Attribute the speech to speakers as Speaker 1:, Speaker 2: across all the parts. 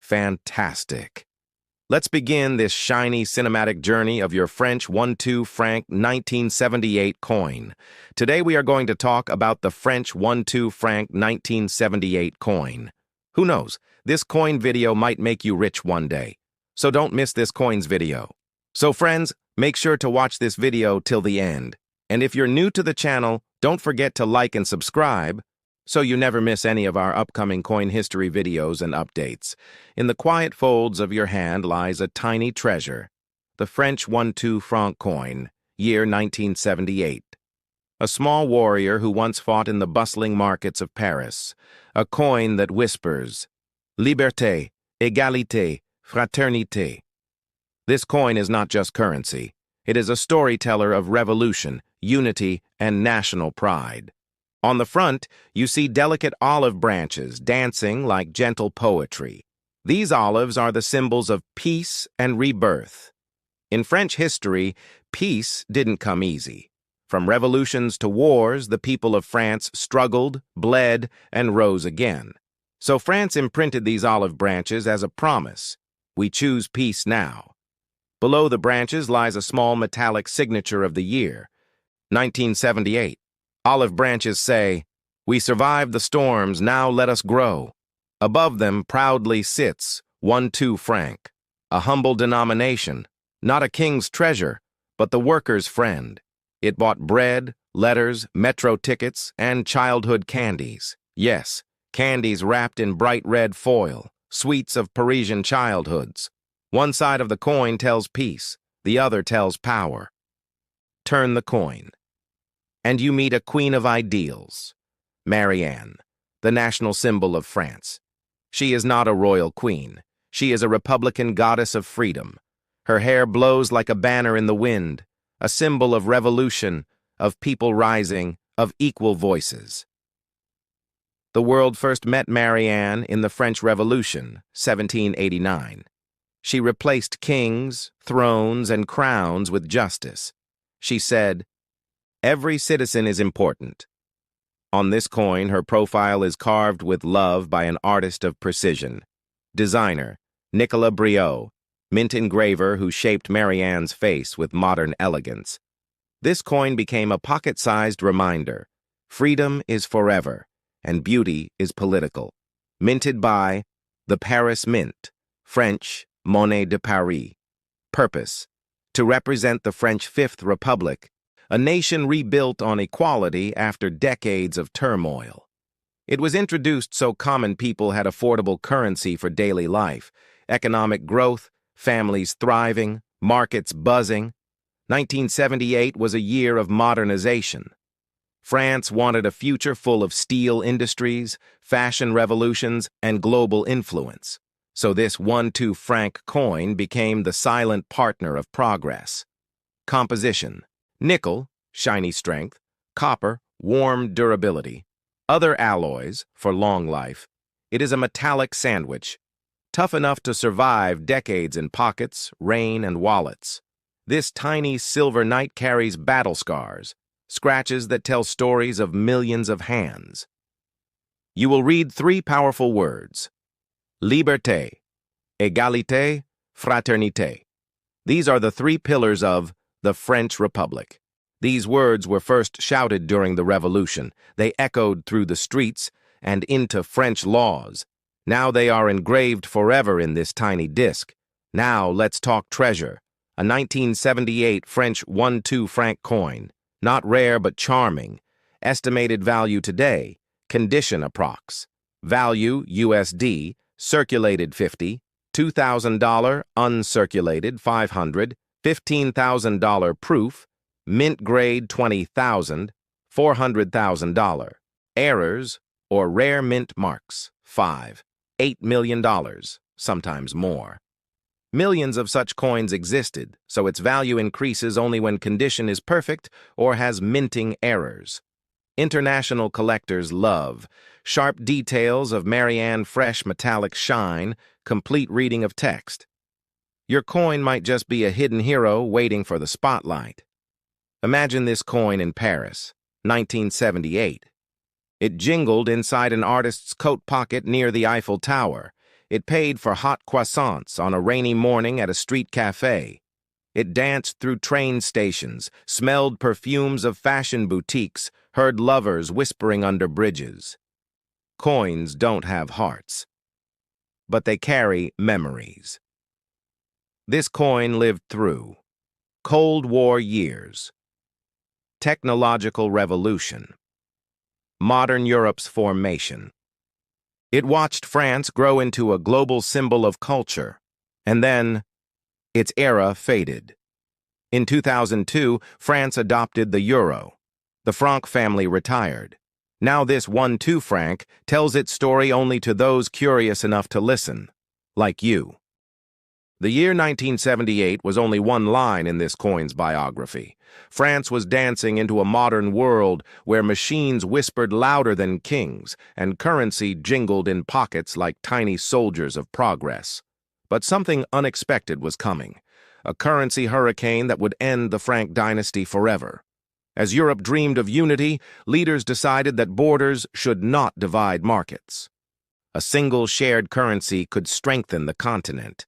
Speaker 1: Fantastic. Let's begin this shiny cinematic journey of your French 1-2 franc 1978 coin. Today we are going to talk about the French 1-2 franc 1978 coin. Who knows, this coin video might make you rich one day. So don't miss this coins video. So friends, make sure to watch this video till the end. And if you're new to the channel, don't forget to like and subscribe so you never miss any of our upcoming coin history videos and updates. In the quiet folds of your hand lies a tiny treasure, the French 1-2 franc coin, year 1978. A small warrior who once fought in the bustling markets of Paris, a coin that whispers, Liberté, égalité, fraternité. This coin is not just currency. It is a storyteller of revolution, unity, and national pride. On the front, you see delicate olive branches dancing like gentle poetry. These olives are the symbols of peace and rebirth. In French history, peace didn't come easy. From revolutions to wars, the people of France struggled, bled, and rose again. So France imprinted these olive branches as a promise. We choose peace now. Below the branches lies a small metallic signature of the year, 1978. Olive branches say, "We survived the storms, now let us grow." Above them proudly sits 1-2 franc, a humble denomination, not a king's treasure, but the worker's friend. It bought bread, letters, metro tickets, and childhood candies. Yes, candies wrapped in bright red foil, sweets of Parisian childhoods. One side of the coin tells peace, the other tells power. Turn the coin, and you meet a queen of ideals, Marianne, the national symbol of France. She is not a royal queen. She is a republican goddess of freedom. Her hair blows like a banner in the wind, a symbol of revolution, of people rising, of equal voices. The world first met Marianne in the French Revolution, 1789. She replaced kings, thrones, and crowns with justice. She said, "Every citizen is important." On this coin, her profile is carved with love by an artist of precision. Designer, Nicolas Briot, mint engraver who shaped Marianne's face with modern elegance. This coin became a pocket-sized reminder. Freedom is forever, and beauty is political. Minted by the Paris Mint, French, Monnaie de Paris. Purpose, to represent the French Fifth Republic, a nation rebuilt on equality after decades of turmoil. It was introduced so common people had affordable currency for daily life, economic growth, families thriving, markets buzzing. 1978 was a year of modernization. France wanted a future full of steel industries, fashion revolutions, and global influence. So this 1-2 franc coin became the silent partner of progress. Composition: nickel, shiny strength; copper, warm durability; other alloys, for long life. It is a metallic sandwich, tough enough to survive decades in pockets, rain, and wallets. This tiny silver knight carries battle scars, scratches that tell stories of millions of hands. You will read three powerful words: Liberté, égalité, fraternité. These are the three pillars of the French Republic. These words were first shouted during the Revolution. They echoed through the streets and into French laws. Now they are engraved forever in this tiny disc. Now let's talk treasure. A 1978 French 1-2 franc coin. Not rare but charming. Estimated value today. Condition approx. Value USD. Circulated 50. $2,000 uncirculated 500. $15,000 proof. Mint grade 20,000. $400,000. Errors or rare mint marks 5. $8 million, sometimes more. Millions of such coins existed, so its value increases only when condition is perfect or has minting errors. International collectors love sharp details of Marianne fresh metallic shine, complete reading of text. Your coin might just be a hidden hero waiting for the spotlight. Imagine this coin in Paris, 1978. It jingled inside an artist's coat pocket near the Eiffel Tower. It paid for hot croissants on a rainy morning at a street cafe. It danced through train stations, smelled perfumes of fashion boutiques, heard lovers whispering under bridges. Coins don't have hearts, but they carry memories. This coin lived through Cold War years, technological revolution, modern Europe's formation. It watched France grow into a global symbol of culture, and then its era faded. In 2002, France adopted the euro. The franc family retired. Now this 1-2 franc tells its story only to those curious enough to listen, like you. The year 1978 was only one line in this coin's biography. France was dancing into a modern world where machines whispered louder than kings and currency jingled in pockets like tiny soldiers of progress. But something unexpected was coming, a currency hurricane that would end the Frank dynasty forever. As Europe dreamed of unity, leaders decided that borders should not divide markets. A single shared currency could strengthen the continent.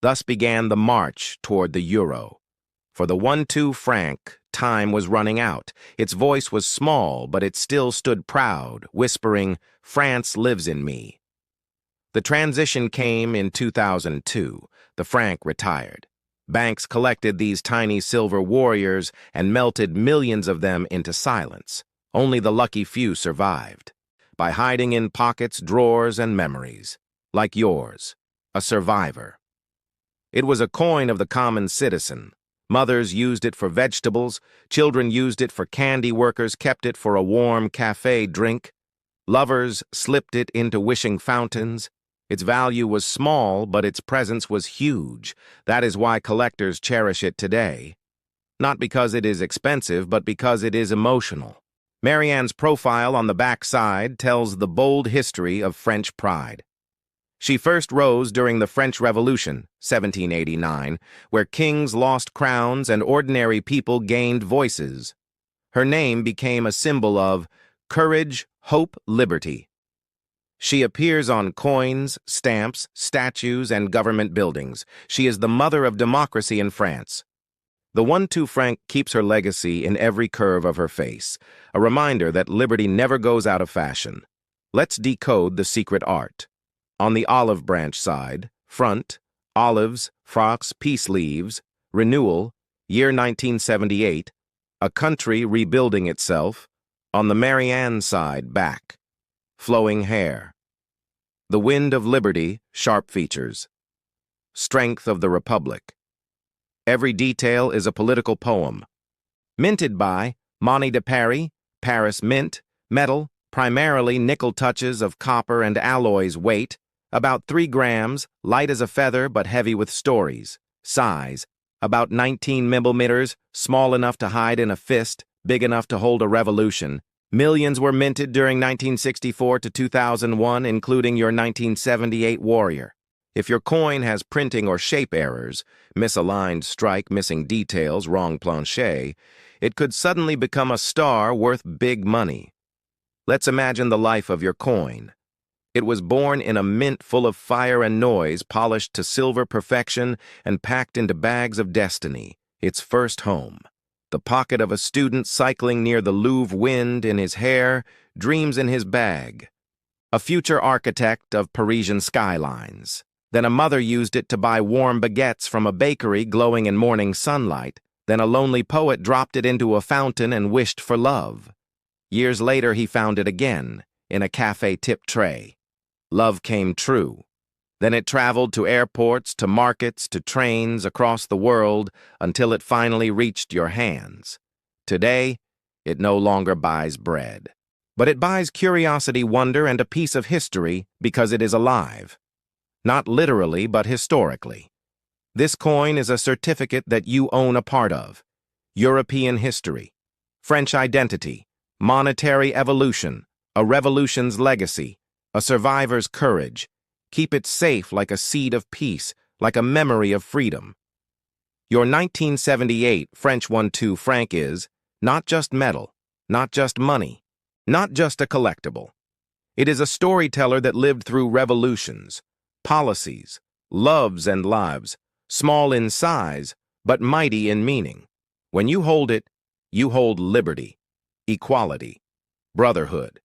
Speaker 1: Thus began the march toward the euro. For the 1-2 franc, time was running out. Its voice was small, but it still stood proud, whispering, "France lives in me." The transition came in 2002. The franc retired. Banks collected these tiny silver warriors and melted millions of them into silence. Only the lucky few survived, by hiding in pockets, drawers, and memories, like yours, a survivor. It was a coin of the common citizen. Mothers used it for vegetables, children used it for candy, workers kept it for a warm cafe drink, lovers slipped it into wishing fountains. Its value was small, but its presence was huge. That is why collectors cherish it today. Not because it is expensive, but because it is emotional. Marianne's profile on the back side tells the bold history of French pride. She first rose during the French Revolution, 1789, where kings lost crowns and ordinary people gained voices. Her name became a symbol of courage, hope, liberty. She appears on coins, stamps, statues, and government buildings. She is the mother of democracy in France. The 1-2 franc keeps her legacy in every curve of her face, a reminder that liberty never goes out of fashion. Let's decode the secret art. On the olive branch side, front, olives, frocks, peace leaves, renewal, year 1978, a country rebuilding itself. On the Marianne side, back, flowing hair. The wind of liberty, sharp features. Strength of the republic. Every detail is a political poem. Minted by Monnie de Paris, Paris Mint, metal, primarily nickel touches of copper and alloys weight, about 3 grams, light as a feather but heavy with stories. Size, about 19 millimeters, small enough to hide in a fist, big enough to hold a revolution. Millions were minted during 1964 to 2001, including your 1978 Warrior. If your coin has printing or shape errors, misaligned strike, missing details, wrong planche, it could suddenly become a star worth big money. Let's imagine the life of your coin. It was born in a mint full of fire and noise, polished to silver perfection and packed into bags of destiny, its first home. The pocket of a student cycling near the Louvre, wind in his hair, dreams in his bag. A future architect of Parisian skylines. Then a mother used it to buy warm baguettes from a bakery glowing in morning sunlight. Then a lonely poet dropped it into a fountain and wished for love. Years later he found it again, in a cafe tip tray. Love came true. Then it traveled to airports, to markets, to trains across the world until it finally reached your hands. Today, it no longer buys bread. But it buys curiosity, wonder, and a piece of history because it is alive. Not literally, but historically. This coin is a certificate that you own a part of. European history, French identity, monetary evolution, a revolution's legacy, a survivor's courage. Keep it safe like a seed of peace, like a memory of freedom. Your 1978 French 1-2 franc is not just metal, not just money, not just a collectible. It is a storyteller that lived through revolutions, policies, loves and lives, small in size, but mighty in meaning. When you hold it, you hold liberty, equality, brotherhood,